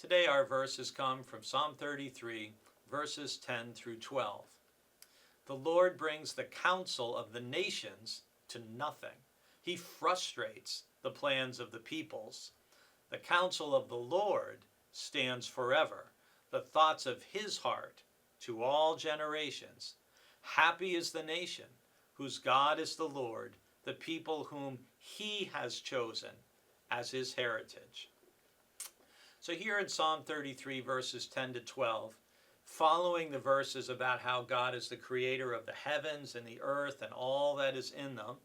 Today our verses come from Psalm 33, verses 10 through 12. The Lord brings the counsel of the nations to nothing. He frustrates the plans of the peoples. The counsel of the Lord stands forever, the thoughts of his heart to all generations. Happy is the nation whose God is the Lord, the people whom he has chosen as his heritage. So here in Psalm 33, verses 10 to 12, following the verses about how God is the creator of the heavens and the earth and all that is in them,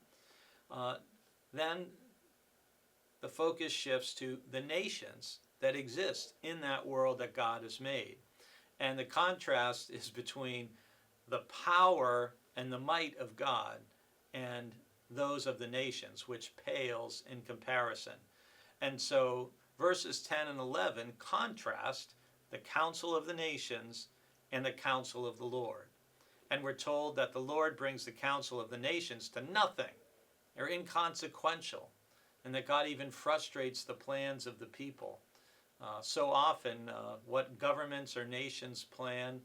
then the focus shifts to the nations that exist in that world that God has made. And the contrast is between the power and the might of God and those of the nations, which pales in comparison. And so verses 10 and 11 contrast the counsel of the nations and the counsel of the Lord. And we're told that the Lord brings the counsel of the nations to nothing. They're inconsequential. And that God even frustrates the plans of the people. So often, what governments or nations plan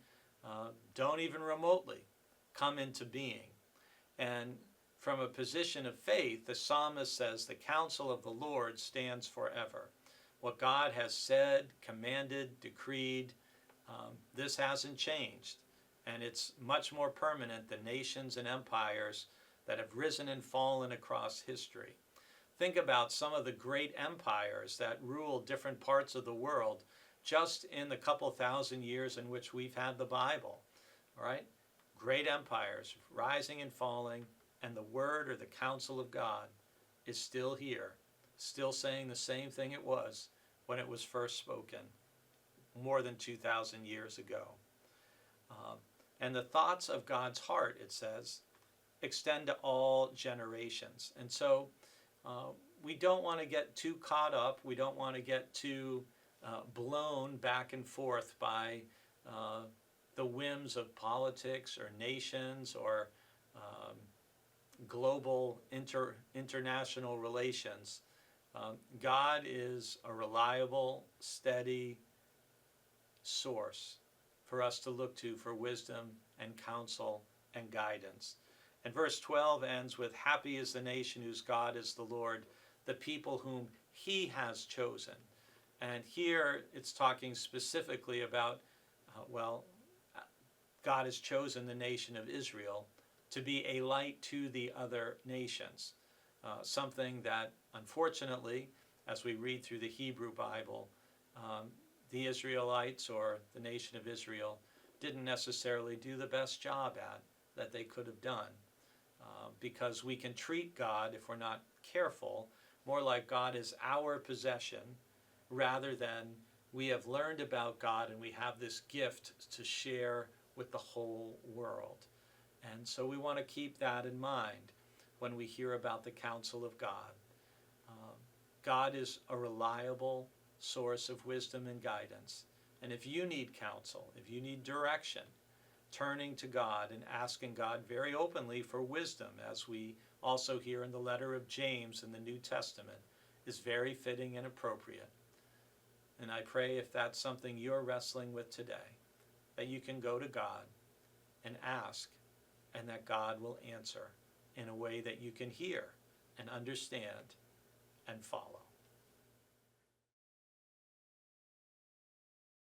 don't even remotely come into being. And from a position of faith, the psalmist says, the counsel of the Lord stands forever. What God has said, commanded, decreed, this hasn't changed. And it's much more permanent than nations and empires that have risen and fallen across history. Think about some of the great empires that ruled different parts of the world just in the couple thousand years in which we've had the Bible. All right? Great empires rising and falling, and the word or the counsel of God is still here, still saying the same thing it was when it was first spoken more than 2,000 years ago. And the thoughts of God's heart, it says, extend to all generations. And so we don't want to get too caught up. We don't want to get too blown back and forth by the whims of politics or nations or global international relations. God is a reliable, steady source for us to look to for wisdom and counsel and guidance. And verse 12 ends with, happy is the nation whose God is the Lord, the people whom he has chosen. And here it's talking specifically about, God has chosen the nation of Israel to be a light to the other nations. Something that, unfortunately, as we read through the Hebrew Bible, the Israelites or the nation of Israel didn't necessarily do the best job at that they could have done. Because we can treat God, if we're not careful, more like God is our possession rather than we have learned about God and we have this gift to share with the whole world. And so we want to keep that in mind when we hear about the counsel of God. God is a reliable source of wisdom and guidance. And if you need counsel, if you need direction, turning to God and asking God very openly for wisdom, as we also hear in the letter of James in the New Testament, is very fitting and appropriate. And I pray if that's something you're wrestling with today, that you can go to God and ask, and that God will answer in a way that you can hear and understand and follow.